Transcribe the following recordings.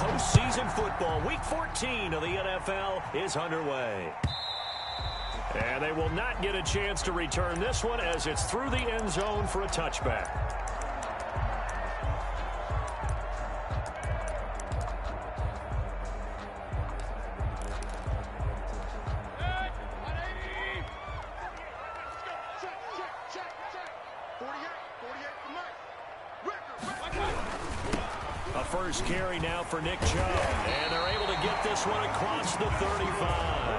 Postseason football, Week 14 of the NFL is underway. And they will not get a chance to return this one as it's through the end zone for a touchback. A first carry now for Nick Chubb, and they're able to get this one across the 35.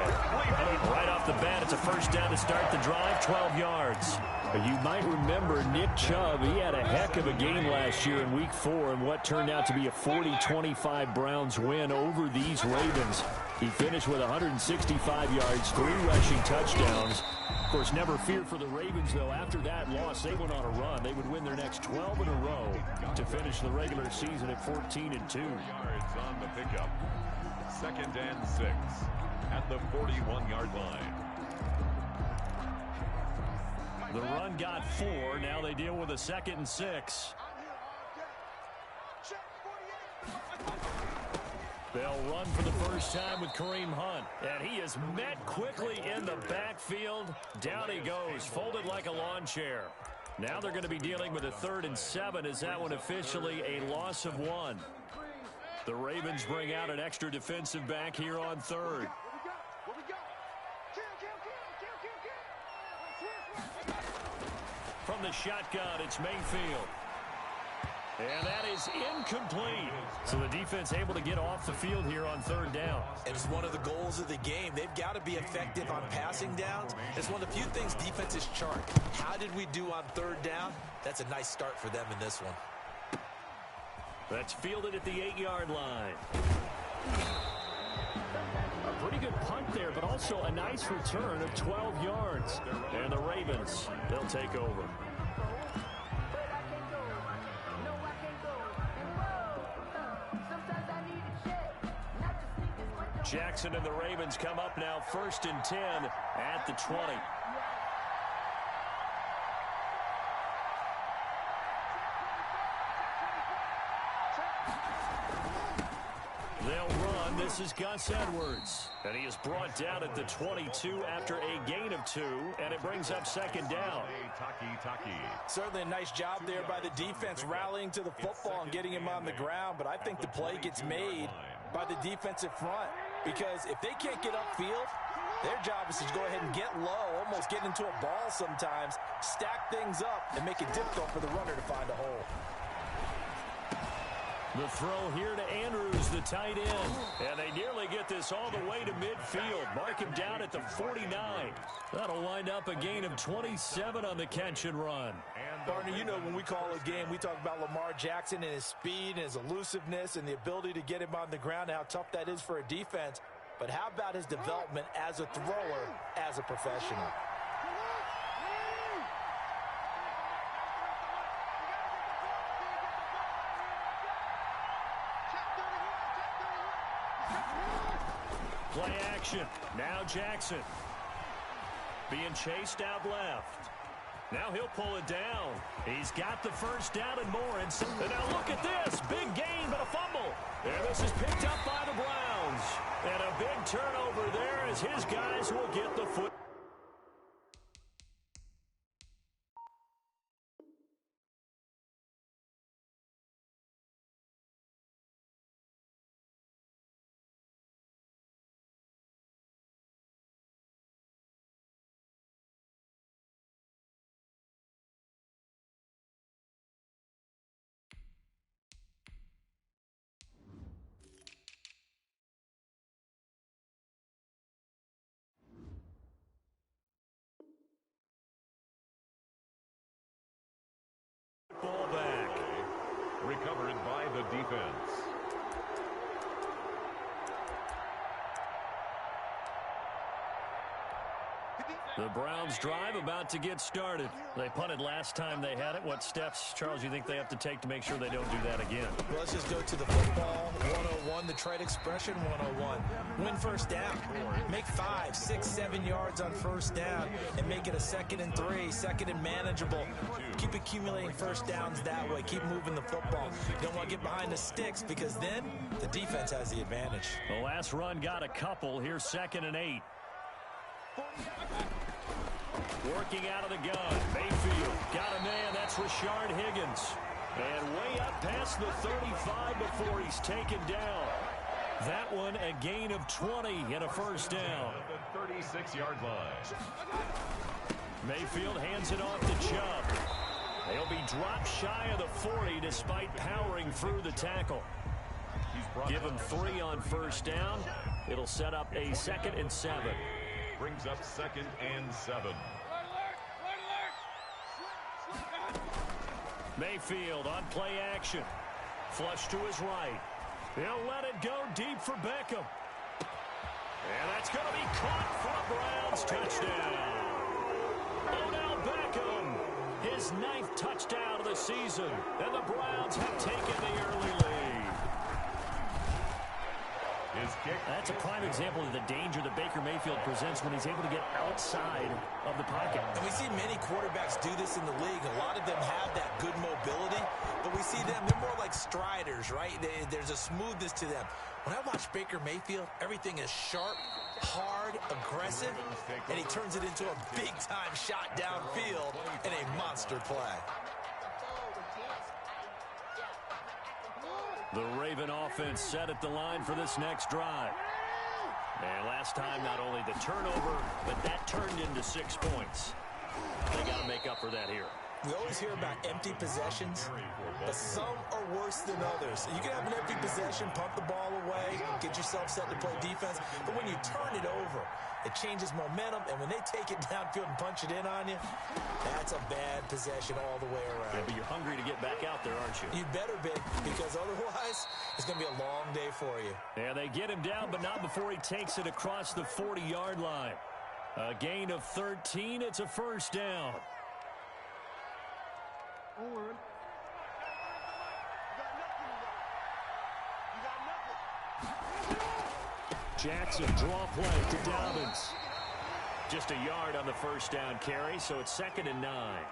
Right off the bat, it's a first down to start the drive, 12 yards. You might remember Nick Chubb, he had a heck of a game last year in Week 4 in what turned out to be a 40-25 Browns win over these Ravens. He finished with 165 yards, 3 rushing touchdowns. Of course, never feared for the Ravens, though. After that loss, they went on a run. They would win their next 12 in a row to finish the regular season at 14-2. Yards on the pickup. 2nd and 6 at the 41-yard line. The run got 4. Now they deal with a 2nd and 6. They'll run for the first time with Kareem Hunt. And he is met quickly in the backfield. Down he goes, folded like a lawn chair. Now they're going to be dealing with a 3rd and 7 as that one officially a loss of 1. The Ravens bring out an extra defensive back here on 3rd. From the shotgun, it's Mayfield. And that is incomplete. So the defense able to get off the field here on 3rd down. It's one of the goals of the game. They've got to be effective on passing downs. It's one of the few things defenses chart. How did we do on 3rd down? That's a nice start for them in this one. That's fielded at the 8-yard line. A pretty good punt there, but also a nice return of 12 yards. And the Ravens, they'll take over. Jackson and the Ravens come up now 1st and 10 at the 20. They'll run. This is Gus Edwards. And he is brought down at the 22 after a gain of 2, and it brings up 2nd down. Certainly a nice job there by the defense rallying to the football and getting him on the ground, but I think the play gets made by the defensive front. Because if they can't get upfield, their job is to go ahead and get low, almost get into a ball sometimes, stack things up, and make it difficult for the runner to find a hole. The throw here to Andrews, the tight end. And they nearly get this all the way to midfield. Mark him down at the 49. That'll wind up a gain of 27 on the catch and run. Partner, you know when we call a game, we talk about Lamar Jackson and his speed and his elusiveness and the ability to get him on the ground and how tough that is for a defense. But how about his development as a thrower, as a professional? Play action. Now Jackson. Being chased out left. Now he'll pull it down. He's got the first down and more. And now look at this. Big gain, but a fumble. And this is picked up by the Browns. And a big turnover there as his guys will get the foot. Ball back. Recovered by the defense. The Browns drive about to get started. They punted last time they had it. What steps, Charles, you think they have to take to make sure they don't do that again? Well, let's just go to the football 101, the trade expression 101. Win first down. Make 5, 6, 7 yards on first down and make it a 2nd and 3, 2nd and manageable. Keep accumulating first downs that way. Keep moving the football. You don't want to get behind the sticks because then the defense has the advantage. The last run got a couple. Here's 2nd and 8. Working out of the gun. Mayfield got a man. That's Rashard Higgins. And way up past the 35 before he's taken down. That one a gain of 20 and a first down. The 36-yard line. Mayfield hands it off to Chubb. They'll be dropped shy of the 40 despite powering through the tackle. Give him 3 on first down. It'll set up a 2nd and 7. Brings up 2nd and 7. Mayfield on play action. Flush to his right. He'll let it go deep for Beckham. And that's going to be caught for a Browns touchdown. Odell Beckham, his 9th touchdown of the season. And the Browns have taken the early lead. That's a prime example of the danger that Baker Mayfield presents when he's able to get outside of the pocket. And we see many quarterbacks do this in the league. A lot of them have that good mobility, but we see them, they're more like striders, right? There's a smoothness to them. When I watch Baker Mayfield, everything is sharp, hard, aggressive, and he turns it into a big-time shot downfield in a monster play. The Raven offense set at the line for this next drive. And last time, not only the turnover, but that turned into 6 points. They got to make up for that here. We always hear about empty possessions, but some are worse than others. You can have an empty possession, pump the ball away, get yourself set to play defense, but when you turn it over, it changes momentum, and when they take it downfield and punch it in on you, that's a bad possession all the way around. Yeah, but you're hungry to get back out there, aren't you? You better be, because otherwise, it's going to be a long day for you. Yeah, they get him down, but not before he takes it across the 40-yard line. A gain of 13. It's a first down. Jackson, draw play to Dobbins. Just a yard on the first down carry, so it's 2nd and 9.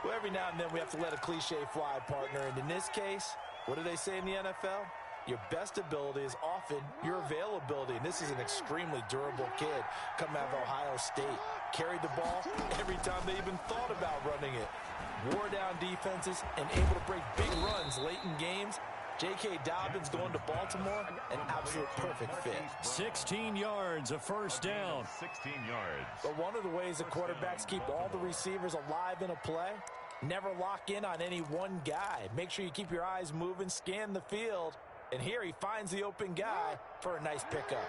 Well, every now and then we have to let a cliche fly, partner. And in this case, what do they say in the NFL? Your best ability is often your availability. And this is an extremely durable kid coming out of Ohio State. Carried the ball every time they even thought about running it. Wore down defenses and able to break big runs late in games. J.K. Dobbins going to Baltimore, an absolute perfect fit. 16 yards, a first down. 16 yards. But one of the ways the quarterbacks keep all the receivers alive in a play, never lock in on any one guy. Make sure you keep your eyes moving, scan the field, and here he finds the open guy for a nice pickup.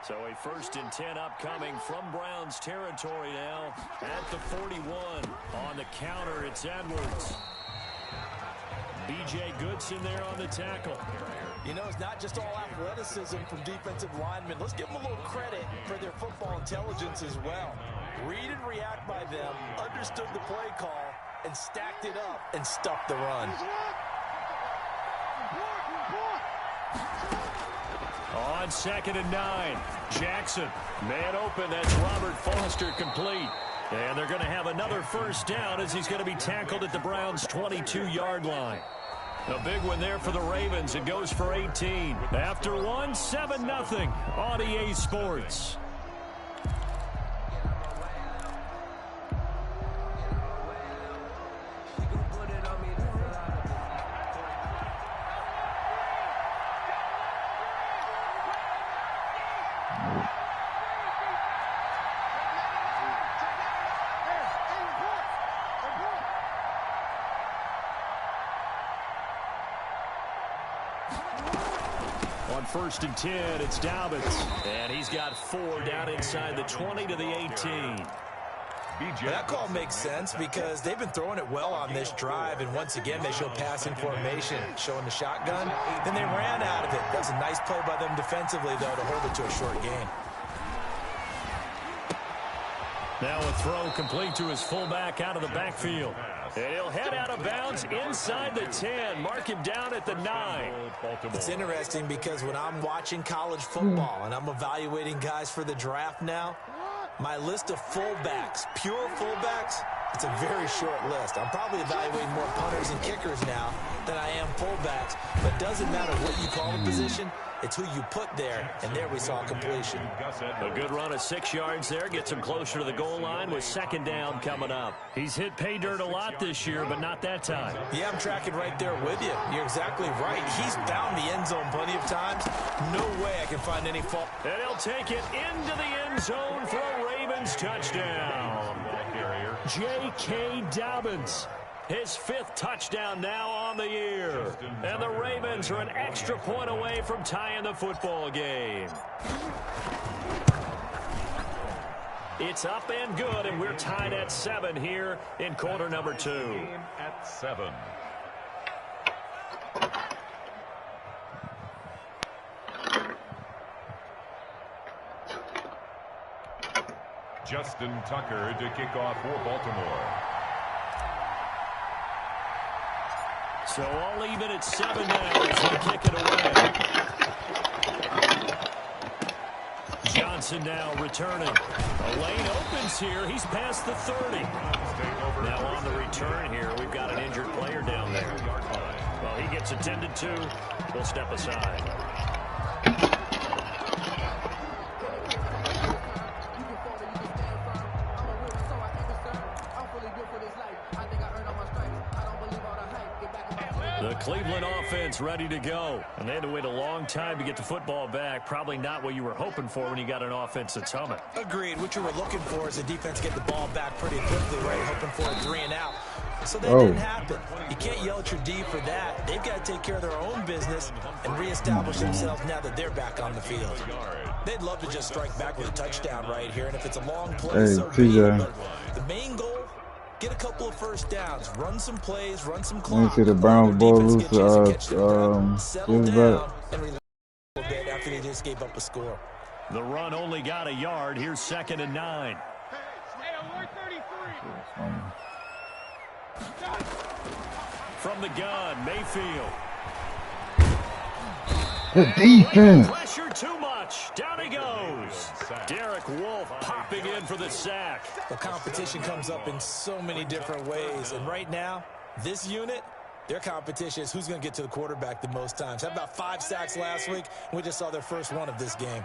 So a 1st and 10 upcoming from Browns territory now at the 41. On the counter, it's Edwards. B.J. Goodson there on the tackle. You know, it's not just all athleticism from defensive linemen. Let's give them a little credit for their football intelligence as well. Read and react by them, understood the play call, and stacked it up and stuffed the run. On 2nd and 9, Jackson, man open, that's Robert Foster complete. And they're going to have another first down as he's going to be tackled at the Browns' 22-yard line. A big one there for the Ravens. It goes for 18. After one, 7-0 on EA Sports. On 1st and 10, it's Dobbins. And he's got 4 down inside the 20 to the 18. That call makes sense because they've been throwing it well on this drive, and once again they show passing formation, showing the shotgun. Then they ran out of it. That was a nice play by them defensively, though, to hold it to a short gain. Now a throw complete to his fullback out of the backfield. And he'll head out of bounds inside the 10. Mark him down at the 9. It's interesting because when I'm watching college football and I'm evaluating guys for the draft now, my list of fullbacks, pure fullbacks, it's a very short list. I'm probably evaluating more punters and kickers now than I am fullbacks. But it doesn't matter what you call a position. It's who you put there, and there we saw completion. A good run of 6 yards there. Gets him closer to the goal line with second down coming up. He's hit pay dirt a lot this year, but not that time. Yeah, I'm tracking right there with you. You're exactly right. He's found the end zone plenty of times. No way I can find any fault. And he'll take it into the end zone for a Ravens touchdown. J.K. Dobbins. His 5th touchdown now on the year. And the Ravens are an extra point away from tying the football game. It's up and good, and we're tied at 7 here in quarter number 2. At 7. Justin Tucker to kick off for Baltimore. So all even at 7 now as they kick it away. Johnson now returning. A lane opens here. He's past the 30. Now on the return here, we've got an injured player down there. Well, he gets attended to. We'll step aside. The Cleveland offense ready to go. And they had to wait a long time to get the football back. Probably not what you were hoping for when you got an offense that's humming. Agreed. What you were looking for is the defense get the ball back pretty quickly, right? Hoping for a 3 and out. So that didn't happen. You can't yell at your D for that. They've got to take care of their own business and reestablish themselves now that they're back on the field. They'd love to just strike back with a touchdown right here. And if it's a long play, so be it. But the main goal, get a couple of first downs, run some plays, run some clock. Let me see the Browns ball loose. Settle down and relax a little bit after they just gave up a score. The run only got a yard. Here's 2nd and 9. From the gun, Mayfield. The defense. Pressure too much. Down he goes. Derek Wolfe popping in for the sack. The competition comes up in so many different ways. And right now, this unit, their competition is who's going to get to the quarterback the most times. Had about 5 sacks last week. We just saw their first one of this game.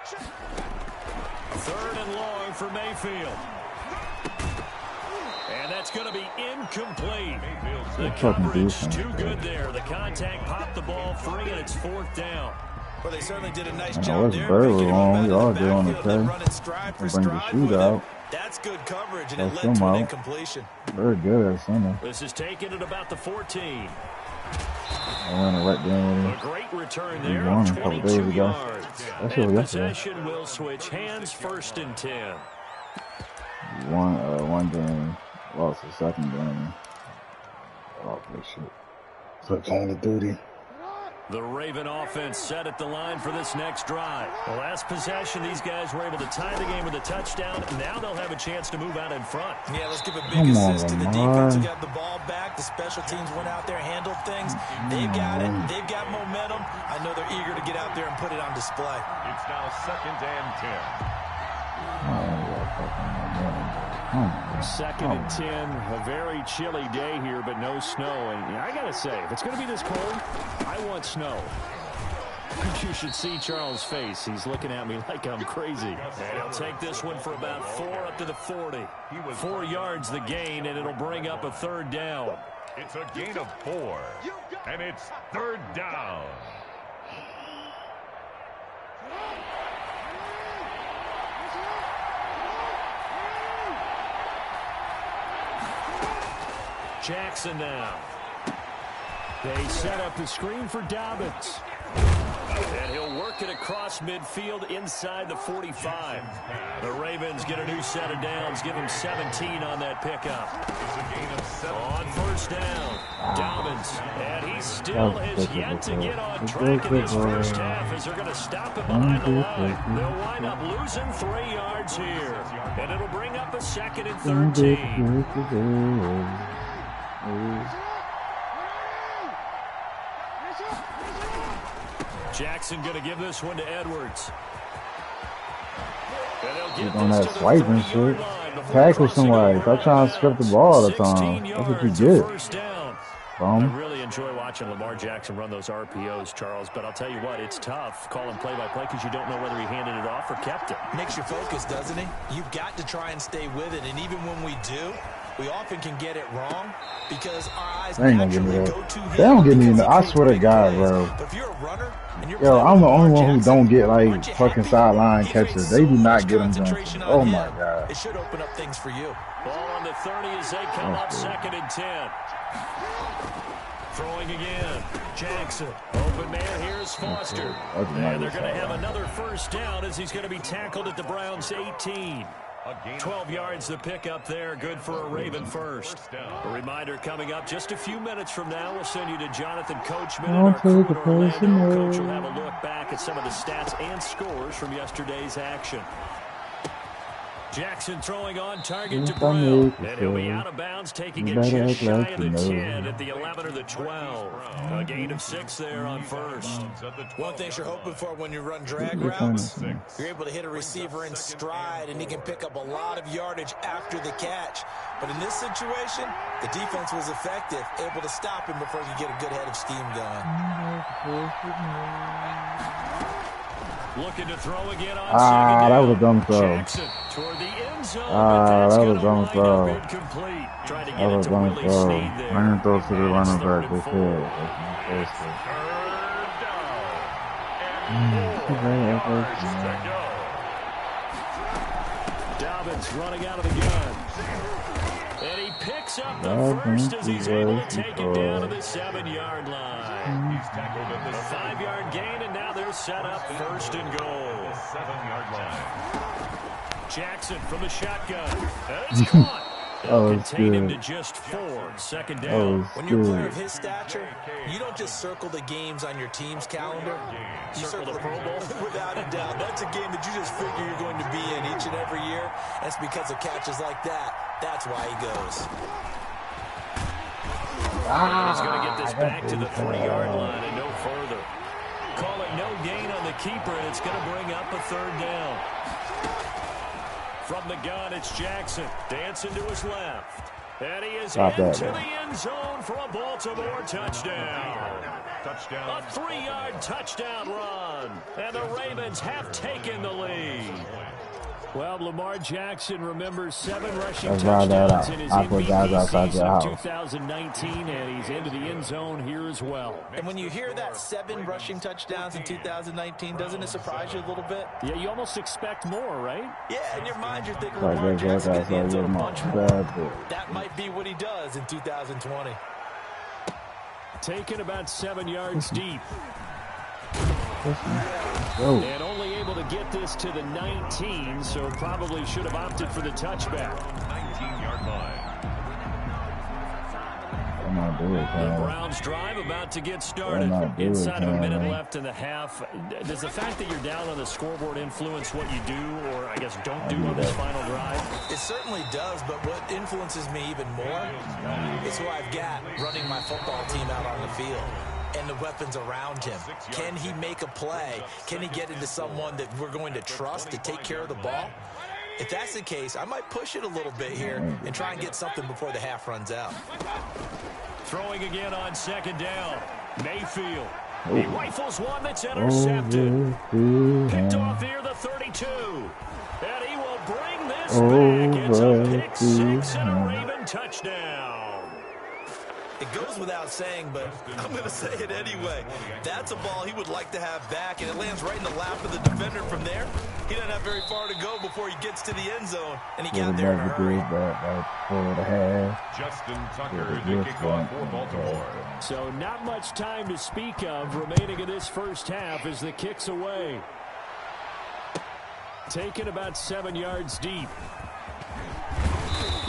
3rd and long for Mayfield. And that's going to be incomplete. The coverage too good there. The contact popped the ball free, and it's 4th down. Well, they certainly did a nice job there. Very long. We are doing okay. Bring the shootout. That's good coverage, and it led to an incompletion. Very good at center. This is taken at about the 14. I went right there with A great return there. a couple days 22 ago. yards. And possession will switch hands. 1st and 10. One game. Lost the 2nd game. Oh, this shit. Switch on to duty. The Raven offense set at the line for this next drive. The last possession, these guys were able to tie the game with a touchdown. Now they'll have a chance to move out in front. Yeah, let's give a big assist to the defense who got the ball back. The special teams went out there, handled things. They've got it. They've got momentum. I know they're eager to get out there and put it on display. It's now 2nd and 10. 2nd and 10, a very chilly day here, but no snow. And I got to say, if it's going to be this cold, I want snow. You should see Charles' face. He's looking at me like I'm crazy. And he'll take this one for about 4 up to the 40. 4 yards the gain, and it'll bring up a 3rd down. It's a gain of 4, and it's 3rd down. Jackson now. They set up the screen for Dobbins. And he'll work it across midfield inside the 45. The Ravens get a new set of downs. Give him 17 on that pickup. On first down, Dobbins. And he still has yet to get on track in this first half as they're going to stop him behind the line. They'll wind up losing 3 yards here. And it'll bring up a 2nd and 13. Jackson going to give this one to Edwards. He's on that swipe and shit. Tackle somebody. Stop trying to script the ball all the time. That's what you get. I really enjoy watching Lamar Jackson run those RPOs, Charles, but I'll tell you what, it's tough calling play-by-play because you don't know whether he handed it off or kept it. Makes you focus, doesn't he? You've got to try and stay with it, and even when we do, we often can get it wrong because our eyes naturally go to him. They don't get me. I swear to God, bro. But if you're a runner and you're Yo, I'm the only one who don't get like fucking sideline catches. They do not get them done. Oh my God. It should open up things for you. Ball on the 30 as they come up 2nd and 10. Throwing again. Jackson. Open man. Here's Foster. And they're going to have another first down as he's going to be tackled at the Browns 18. 12 yards to pick up there. Good for a Raven first. A reminder coming up just a few minutes from now. We'll send you to Jonathan Coachman in our crew in Orlando. Coach will have a look back at some of the stats and scores from yesterday's action. Jackson throwing on target to Brown. And he'll be out of bounds, taking it just shy of the 10 at the 11 or the 12. A gain of 6 there on first. One thing you're hoping for when you run drag routes, you're able to hit a receiver in stride, and he can pick up a lot of yardage after the catch. But in this situation, the defense was effective, able to stop him before he could get a good head of steam going. Looking to throw again on that was a dumb throw. Jackson toward the end zone, that was a dumb throw. Trying to get it to Willie Snead there. I didn't throw to the running back. Dobbins running out of the gun. And he picks up the first as he's able to take it down to the 7-yard line. He's tackled at the 5-yard gain, and now they're set up 1st and goal. 7-yard line. Jackson from the shotgun. And it's caught. Contain him to just 4. 2nd down. When you're a player of his stature, you don't just circle the games on your team's calendar. You circle the Pro Bowl. Without a doubt. That's a game that you just figure you're going to be in each and every year. That's because of catches like that. That's why he goes. He's going to get this back to the 3-yard line and no further. Call it no gain on the keeper, and it's going to bring up a 3rd down. From the gun, it's Jackson. Dancing to his left. And he is into the end zone for a Baltimore touchdown. A 3-yard touchdown run. And the Ravens have taken the lead. Well, Lamar Jackson remembers 7 rushing touchdowns in his MVP season of 2019, and he's into the end zone here as well. And when you hear that 7 rushing touchdowns in 2019, doesn't it surprise you a little bit? Yeah, you almost expect more, right? Yeah, in your mind you're thinking Lamar Jackson gets the end zone a bunch more. That might be what he does in 2020. Taken about 7 yards deep. And only able to get this to the 19, so probably should have opted for the touchback. 19-yard line. The Browns drive about to get started. Inside of a minute left in the half. Does the fact that you're down on the scoreboard influence what you do, or I guess don't do on this final drive? It certainly does, but what influences me even more is who I've got running my football team out on the field. And the weapons around him. Can he make a play? Can he get into someone that we're going to trust to take care of the ball? If that's the case, I might push it a little bit here and try and get something before the half runs out. Throwing again on 2nd down. Mayfield. He rifles one that's intercepted. Picked off here the 32. And he will bring this back. It's a pick 6 and a Raven touchdown. It goes without saying, but I'm going to say it anyway. That's a ball he would like to have back, and it lands right in the lap of the defender from there. He doesn't have very far to go before he gets to the end zone, and he got there in a hurry. for the half. Justin Tucker to kick off for Baltimore. So not much time to speak of remaining in this first half as the kick's away. Taken about 7 yards deep.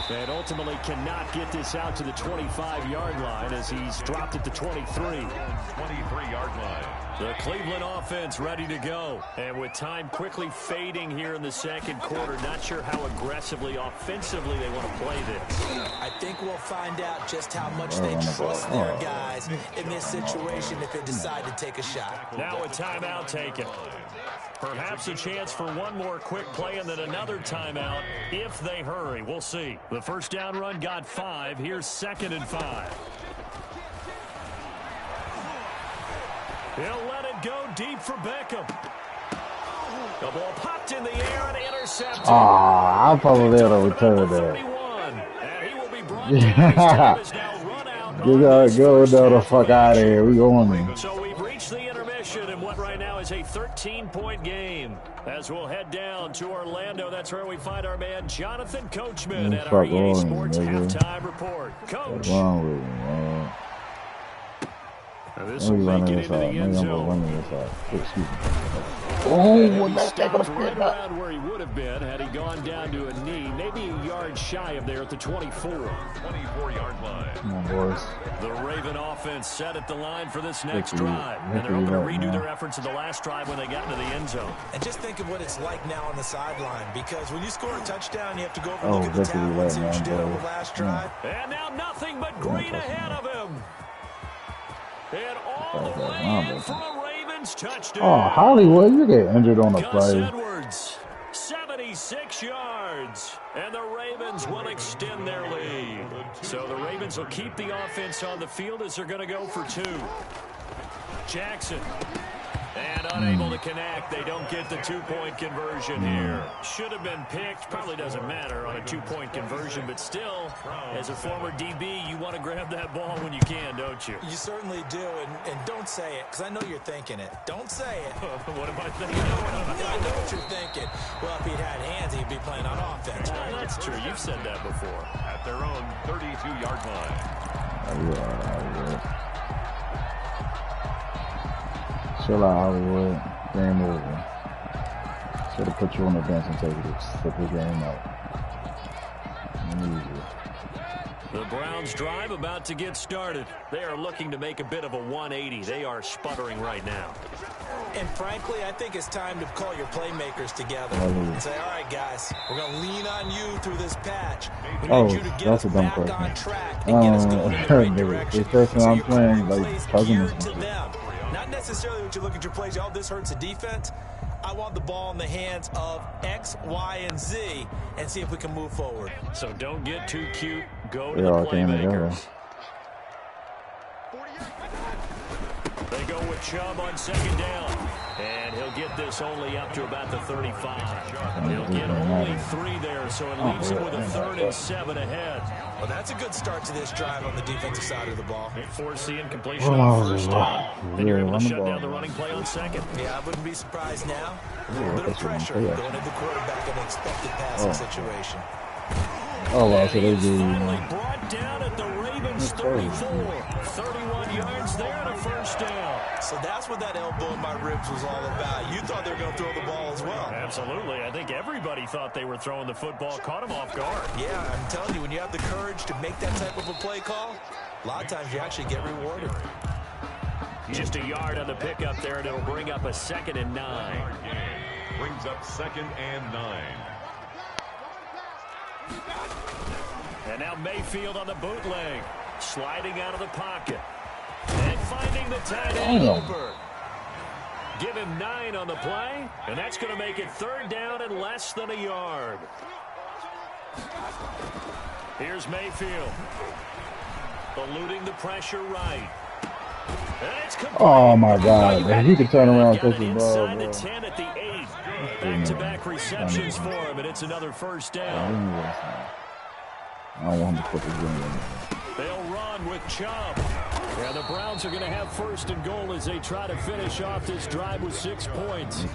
And ultimately cannot get this out to the 25-yard line as he's dropped at the 23. 23-yard line. The Cleveland offense ready to go. And with time quickly fading here in the second quarter, not sure how aggressively, offensively they want to play this. I think we'll find out just how much they trust their guys in this situation if they decide to take a shot. Now a timeout taken. Perhaps a chance for one more quick play and then another timeout if they hurry. We'll see. The first down run got 5. Here's 2nd and 5. He'll let it go deep for Beckham. The ball popped in the air and intercepted. I'll probably able to return that. And he will be broadcast. Go the fuck out of here. We going. So we've reached the intermission in what right now is a 13-point game. As we'll head down to Orlando, that's where we find our man Jonathan Coachman at our EA Sports halftime report. Coach. What's wrong with me, Now this will make it into the end zone. Stopped right around where he would have been had he gone down to a knee, maybe a yard shy of there at the 24. 24-yard line. Come on, boys. The Raven offense set at the line for this next drive. And they're hoping to redo their efforts in the last drive when they got into the end zone. And just think of what it's like now on the sideline, because when you score a touchdown, you have to go over and look at the table and see what you did on the last drive. And now nothing but green ahead of him. And all the way in for a Ravens touchdown. Oh, Hollywood, you get injured on the play. Edwards, 76 yards. And the Ravens will extend their lead. So the Ravens will keep the offense on the field as they're going to go for 2. Jackson. And unable to connect. They don't get the 2-point conversion here. Should have been picked. Probably doesn't matter on a 2-point conversion. But still, as a former DB, you want to grab that ball when you can, don't you? You certainly do. And don't say it, because I know you're thinking it. Don't say it. What am I thinking? I know what you're thinking. Well, if he'd had hands, he'd be playing on offense. Well, that's true. You've said that before. At their own 32-yard line. Chill out, Hollywood. Game over. Should have put you on the bench and take the game out. Easy. The Browns drive about to get started. They are looking to make a bit of a 180. They are sputtering right now. And frankly, I think it's time to call your playmakers together and say, all right, guys, we're going to lean on you through this patch. We need you to get us back on track and get us going in the right direction. So you're calling plays geared to them. Not necessarily what you look at your plays. Oh, this hurts the defense. I want the ball in the hands of X, Y, and Z and see if we can move forward. So don't get too cute. Go to the playmakers. They go with Chubb on 2nd down. And he'll get this only up to about the 35. He'll get only 3 there, so it leaves him with a 3rd and 7 ahead. Well, that's a good start to this drive on the defensive side of the ball. They force the incompletion on 1st down. Then you're able to shut down the running play on 2nd. Yeah, I wouldn't be surprised now. A little bit of pressure going into the quarterback in an expected passing situation. Oh, well, so they do. Finally brought down at the Ravens 34. 31 yards there and a 1st down. So that's what that elbow in my ribs was all about. You thought they were going to throw the ball as well. Absolutely. I think everybody thought they were throwing the football, caught him off guard. Yeah, I'm telling you, when you have the courage to make that type of a play call, a lot of times you actually get rewarded. Just a yard on the pickup there, and it'll bring up a 2nd and 9. Brings up 2nd and 9. And now Mayfield on the bootleg, sliding out of the pocket. And finding the tight end over. Give him 9 on the play, and that's going to make it 3rd down and less than a yard. Here's Mayfield. Eluding the pressure right. Oh, my God. If he could turn around and catch the ball, inside the 10 at the 8. Back-to-back receptions for him, and it's another 1st down. I don't want him to put this game in. They'll run with Chubb. Yeah, the Browns are going to have first and goal as they try to finish off this drive with 6 points.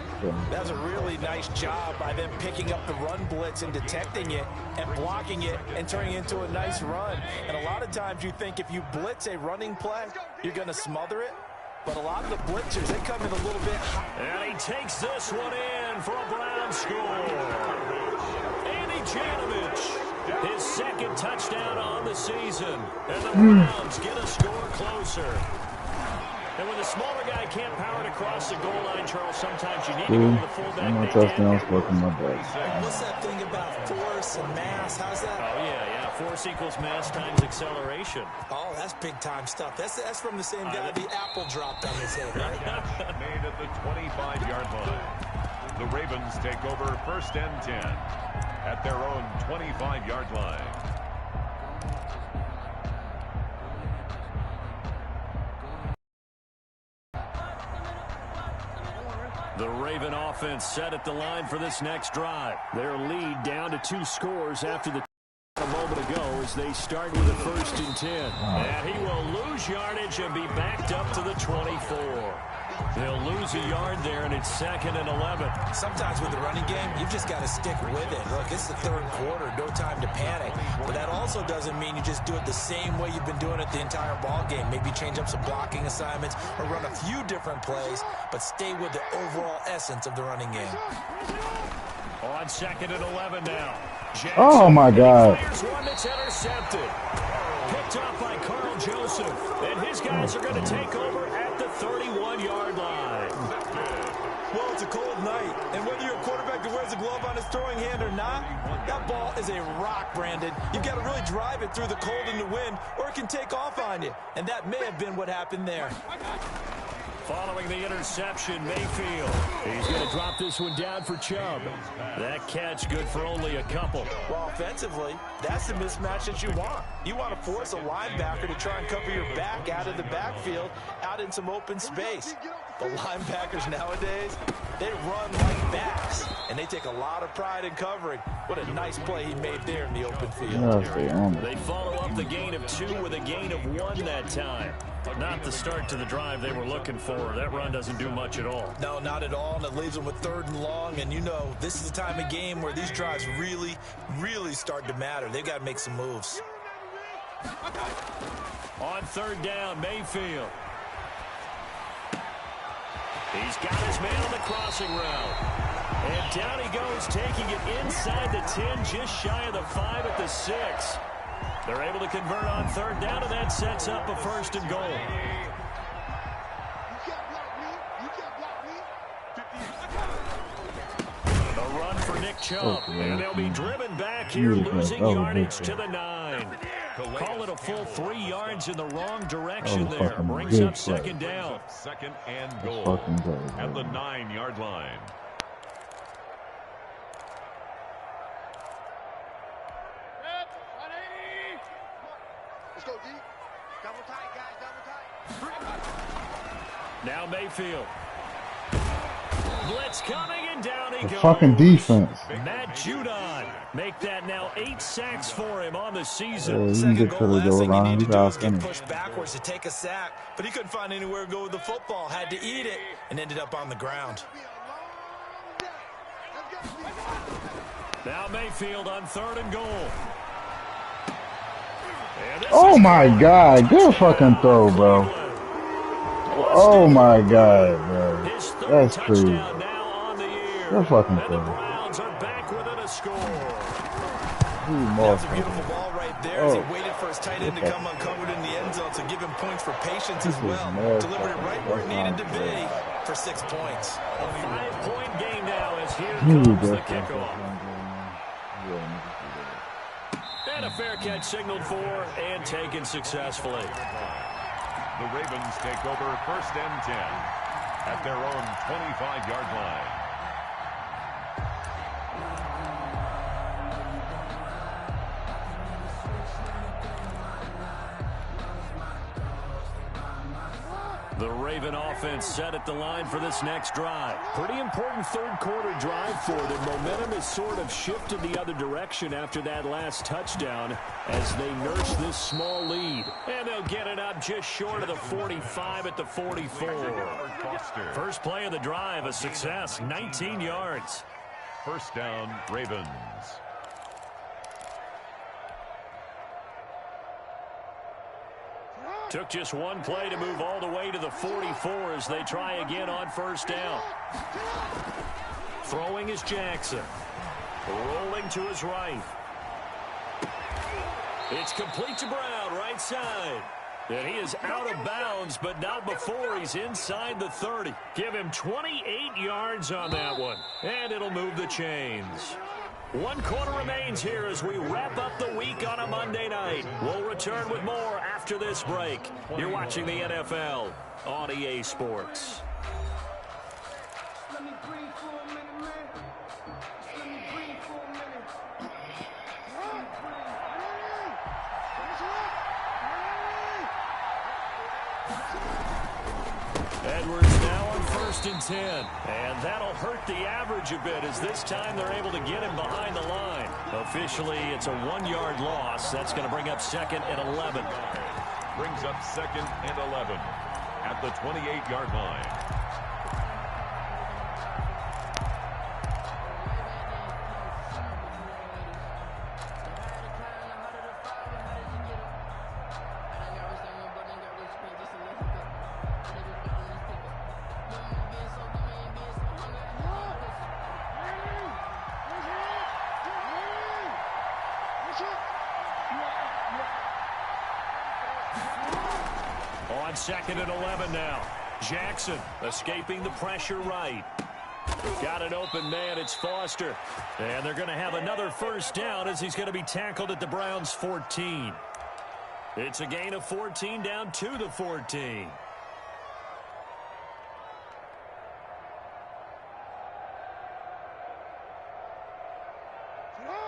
That's a really nice job by them picking up the run blitz and detecting it and blocking it and turning it into a nice run. And a lot of times you think if you blitz a running play, you're going to smother it. But a lot of the blitzers, they come in a little bit high. And he takes this one in for a Brown score. Andy Janovich. His second touchdown on the season. And the Browns get a score closer. And when the smaller guy can't power it across the goal line, Charles, sometimes you need to go with the fullback. No touchdowns, working my butt. What's that thing about force and mass? How's that? Oh, yeah. Force equals mass times acceleration. Oh, that's big-time stuff. That's from the same guy the apple dropped on his head, right? Made at the 25-yard line. The Ravens take over first and 10 at their own 25-yard line. The Raven offense set at the line for this next drive. Their lead down to 2 scores after the a moment ago as they start with a first and 10. And he will lose yardage and be backed up to the 24. They'll lose a yard there, and it's 2nd and 11. Sometimes with the running game, you've just got to stick with it. Look, it's the third quarter, no time to panic. But that also doesn't mean you just do it the same way you've been doing it the entire ball game. Maybe change up some blocking assignments or run a few different plays, but stay with the overall essence of the running game. On 2nd and 11 now. Jackson, oh, my God. Fires one that's intercepted. Picked off by Carl Joseph. And his guys are going to take over at the 31-yard line. Well, it's a cold night. And whether you're a quarterback that wears a glove on his throwing hand or not, that ball is a rock, Brandon. You've got to really drive it through the cold and the wind, or it can take off on you. And that may have been what happened there. Following the interception, Mayfield. He's going to drop this one down for Chubb. That catch good for only a couple. Well, offensively, that's the mismatch that you want. You want to force a linebacker to try and cover your back out of the backfield, out in some open space. The linebackers nowadays, they run like backs, and they take a lot of pride in covering. What a nice play he made there in the open field. They follow up the gain of 2 with a gain of 1 that time. Not the start to the drive they were looking for. That run doesn't do much at all. No, not at all, and it leaves them with 3rd and long. And you know, this is the time of game where these drives really, really start to matter. They've got to make some moves. On 3rd down, Mayfield. He's got his man on the crossing route. And down he goes, taking it inside the 10, just shy of the 5 at the 6. They're able to convert on 3rd down, and that sets up a 1st and goal. A run for Nick Chubb, and they'll be driven back here, losing yardage to the 9. Call it a full 3 yards in the wrong direction there. Brings up 2nd down. 2nd and goal at the 9-yard line. Now Mayfield. Blitz coming, and down he goes. Fucking defense. Matt Judon. Make that now 8 sacks for him on the season. Second goal, last thing you need to do is get pushed backwards to take a sack. But he couldn't find anywhere to go with the football. Had to eat it and ended up on the ground. Now Mayfield on 3rd and goal. Oh my God, good fucking throw, bro. Oh my God, bro. That's crazy. Good fucking throw. Browns are back within a score. That's a beautiful ball right there as he waited for his tight end to come uncovered in the end zone to give him points for patience as well. Delivered it right where it needed to be for 6 points. A 5-point game now as here comes the kickoff. And a fair catch signaled for and taken successfully. The Ravens take over 1st and 10 at their own 25-yard line. The Raven offense set at the line for this next drive. Pretty important third-quarter drive for them. Momentum has sort of shifted the other direction after that last touchdown as they nurse this small lead. And they'll get it up just short of the 45 at the 44. First play of the drive, a success, 19 yards. First down, Ravens. Took just one play to move all the way to the 44 as they try again on first down. Throwing is Jackson. Rolling to his right. It's complete to Brown, right side. And he is out of bounds, but not before he's inside the 30. Give him 28 yards on that one. And it'll move the chains. 1 quarter remains here as we wrap up the week on a Monday night. We'll return with more after this break. You're watching the NFL on EA Sports. Edwards now on 1st and 10. And that'll hurt the average a bit as this time they're able to get him behind the line. Officially, it's a 1-yard loss. That's going to bring up 2nd and 11. Brings up 2nd and 11 at the 28-yard line. On 2nd and 11 now. Jackson escaping the pressure right. Got an open man. It's Foster. And they're going to have another first down as he's going to be tackled at the Browns' 14. It's a gain of 14 down to the 14.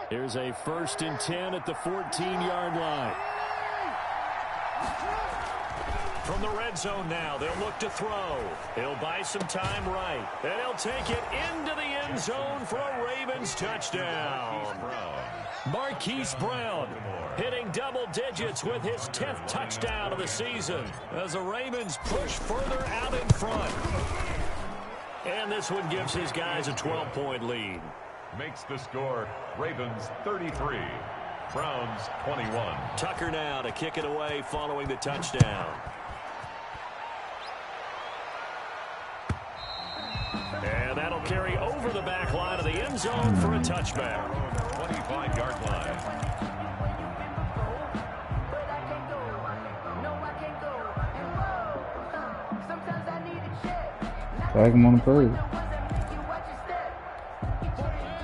Here's a 1st and 10 at the 14-yard line. From the red zone now, they'll look to throw. He'll buy some time right. And he'll take it into the end zone for a Ravens touchdown. Marquise Brown hitting double digits with his 10th touchdown of the season as the Ravens push further out in front. And this one gives his guys a 12-point lead. Makes the score Ravens 33, Browns 21. Tucker now to kick it away following the touchdown. And that'll carry over the back line of the end zone for a touchback. 25-yard line. Tag him on the third.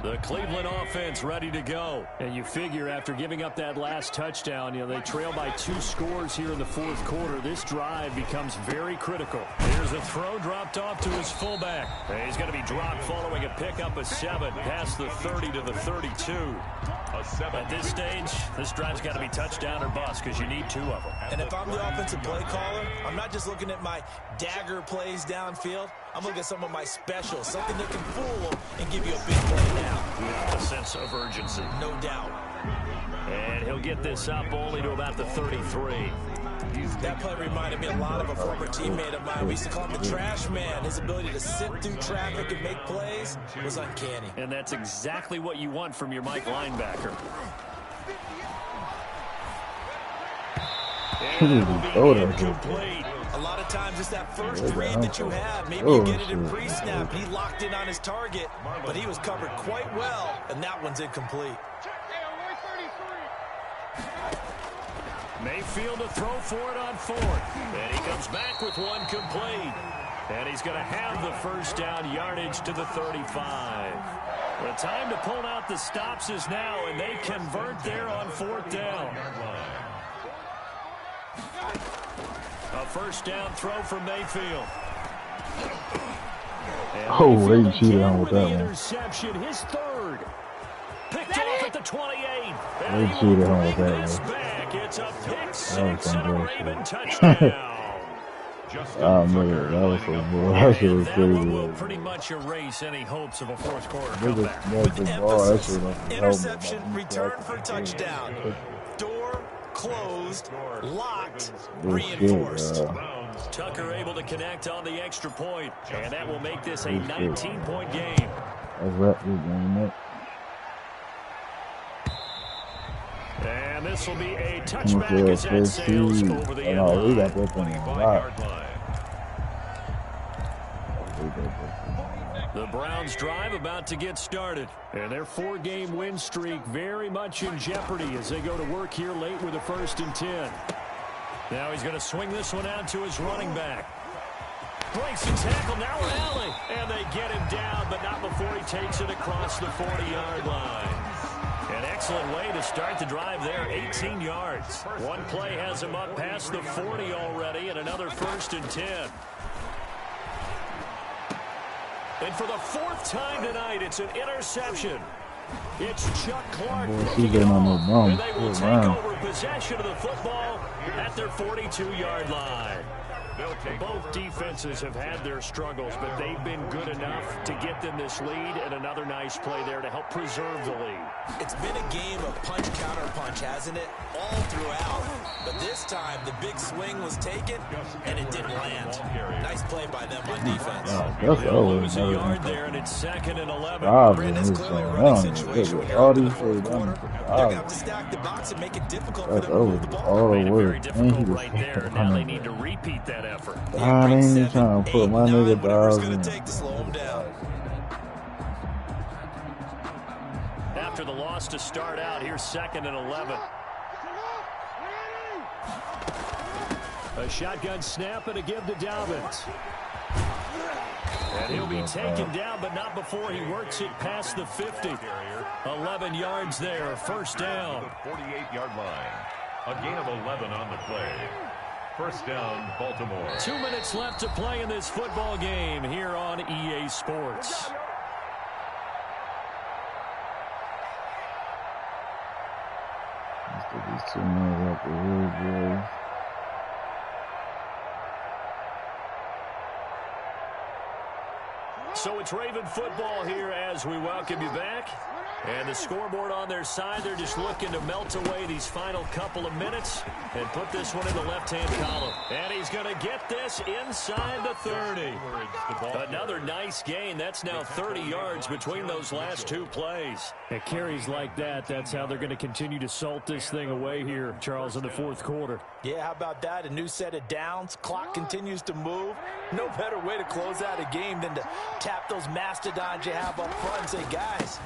The Cleveland offense ready to go. And you figure after giving up that last touchdown, they trail by 2 scores here in the 4th quarter. This drive becomes very critical. Here's a throw dropped off to his fullback. And he's going to be dropped following a pickup of 7 past the 30 to the 32. At this stage, this drive's got to be touchdown or bust because you need 2 of them. And if I'm the offensive play caller, I'm not just looking at my dagger plays downfield. I'm looking at some of my specials, something that can fool them and give you a big play now. A sense of urgency. No doubt. And he'll get this up only to about the 33. That play reminded me a lot of a former teammate of mine. We used to call him the trash man. His ability to sit through traffic and make plays was uncanny. And that's exactly what you want from your Mike linebacker. A lot of times it's that first read that you have. Maybe you get it in pre-snap. He locked in on his target, but he was covered quite well, and that one's incomplete. Mayfield to throw for it on 4th. And he comes back with one complete. And he's going to have the first down yardage to the 35. The time to pull out the stops is now, and they convert there on 4th down. A first down throw from Mayfield. Oh, they cheated on with that one. Interception, his 3rd. Picked off at the 28. They cheated on with that one. It's a pick 6 and a Raven touchdown. Justin Man, Tucker that was so lining up cool. for That And shit was that one will crazy. pretty much erase any hopes of a fourth quarter Niggas comeback. snapped the ball. That shit on the helmet. Interception, return for touchdown. Door closed, locked, reinforced. Tucker able to connect on the extra point, and that will make this a 19-point game. That's right, this game, man. And this will be a touchback as that sails over the end Oh, we line. got that thing a lot. The Browns drive about to get started, and their 4-game win streak very much in jeopardy as they go to work here late with a 1st and 10. Now he's going to swing this one out to his running back. Breaks the tackle, now an alley, and they get him down, but not before he takes it across the 40-yard line. An excellent way to start the drive there, 18 yards. One play has him up past the 40 already, and another 1st and 10. And for the 4th time tonight, it's an interception. It's Chuck Clark picking it off, and they will take over possession of the football at their 42-yard line. Both defenses have had their struggles, but they've been good enough to get them this lead, and another nice play there to help preserve the lead. It's been a game of punch-counter-punch, hasn't it? All throughout. But this time, the big swing was taken, and it didn't land. Nice play by them on defense. They'll lose a yard there, and it's 2nd and 11. Brandon, it's clearly a running situation when you're up in the 4th quarter. They're going to have to stack the box and make it difficult for them to move the ball. Made it very difficult right there. Now they need to repeat that effort. I ain't even trying to put my nigga down. Going to take to slow him down. After the loss to start out, here's 2nd and 11. A shotgun snap and a give to Dobbins. And he'll be taken down, but not before he works it past the 50. 11 yards there, 1st down. 48-yard line. A gain of 11 on the play. 1st down, Baltimore. 2 minutes left to play in this football game here on EA Sports. These 2 minutes up the road, boys. So it's Raven football here as we welcome you back. And the scoreboard on their side, they're just looking to melt away these final couple of minutes and put this one in the left-hand column. And he's going to get this inside the 30. Another nice gain. That's now 30 yards between those last 2 plays. At carries like that, that's how they're going to continue to salt this thing away here, Charles, in the 4th quarter. Yeah, how about that? A new set of downs. Clock continues to move. No better way to close out a game than to tap those mastodons you have up front and say, guys,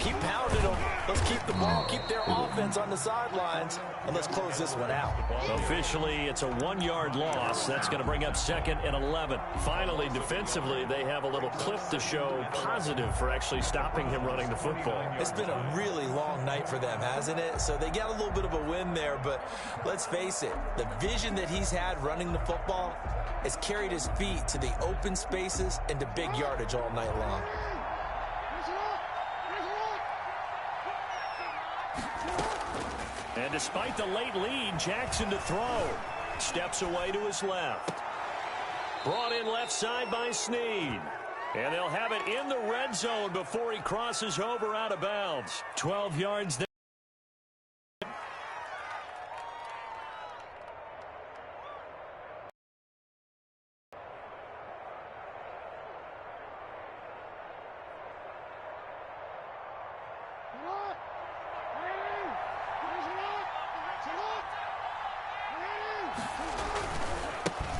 keep pounding them. Let's keep the ball, keep their offense on the sidelines, and let's close this one out. Officially, it's a 1-yard loss. That's going to bring up 2nd and 11. Finally, defensively, they have a little clip to show positive for actually stopping him running the football. It's been a really long night for them, hasn't it? So they got a little bit of a win there, but let's face it, the vision that he's had running the football has carried his feet to the open spaces and to big yardage all night long. And despite the late lead, Jackson to throw. Steps away to his left. Brought in left side by Snead. And they'll have it in the red zone before he crosses over out of bounds. 12 yards there.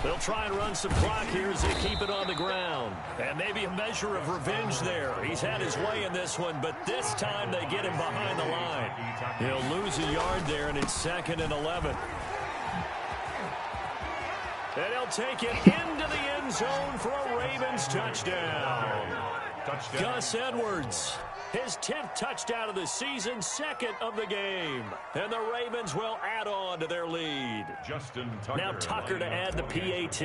They'll try and run some clock here as they keep it on the ground. And maybe a measure of revenge there. He's had his way in this one, but this time they get him behind the line. He'll lose a yard there, and it's 2nd and 11. And he'll take it into the end zone for a Ravens touchdown. Gus Edwards, his 10th touchdown of the season, 2nd of the game. And the Ravens will add on to their lead. Justin Tucker. Now Tucker to add the PAT.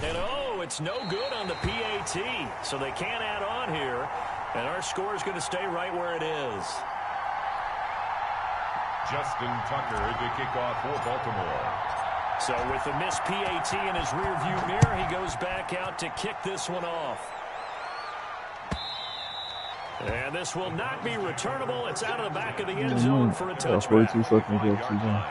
And oh, it's no good on the PAT. So they can't add on here. And our score is going to stay right where it is. Justin Tucker to kick off for Baltimore. So with the missed PAT in his rearview mirror, he goes back out to kick this one off. And this will not be returnable. It's out of the back of the end zone for a touchback. 42 seconds left to go.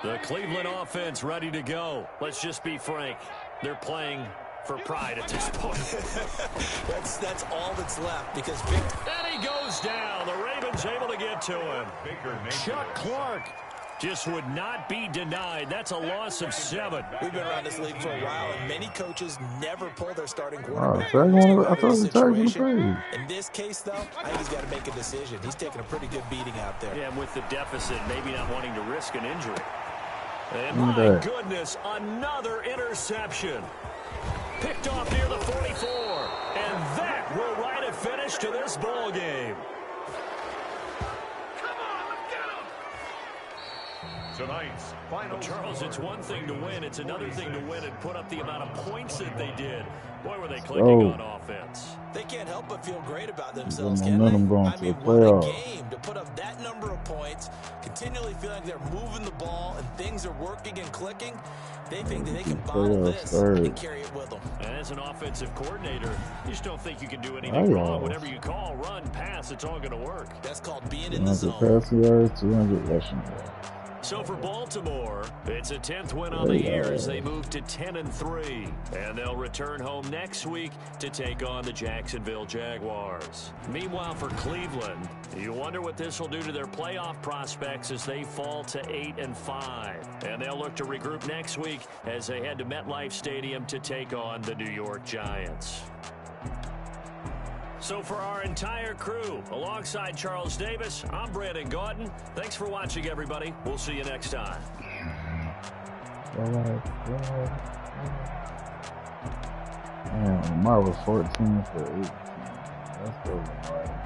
The Cleveland offense ready to go. Let's just be frank. They're playing for pride at this point. that's all that's left because Victor. And he goes down. The Ravens able to get to him. Chuck Clark just would not be denied. That's a loss of 7. We've been around this league for a while, and many coaches never pull their starting quarterback. In this case, though, I think he's got to make a decision. He's taking a pretty good beating out there. Yeah, and with the deficit, maybe not wanting to risk an injury. And my goodness, another interception. Picked off near the 44. And that will write a finish to this ball game. Tonight's final. Charles, it's one thing to win. It's another thing to win and put up the amount of points that they did. Boy, were they clicking on offense. They can't help but feel great about themselves, can they? I mean, what a game to put up that number of points, continually feeling like they're moving the ball and things are working and clicking. They think that they can bottle this and carry it with them. And as an offensive coordinator, you just don't think you can do anything wrong. Whatever you call, run, pass, it's all going to work. That's called being in the zone. 200 rushing yards. So for Baltimore, it's a 10th win on the year as they move to 10-3. And they'll return home next week to take on the Jacksonville Jaguars. Meanwhile, for Cleveland, you wonder what this will do to their playoff prospects as they fall to 8-5. And they'll look to regroup next week as they head to MetLife Stadium to take on the New York Giants. So for our entire crew, alongside Charles Davis, I'm Brandon Gaudin. Thanks for watching, everybody. We'll see you next time. Lamar was 14 for 18. That's still right.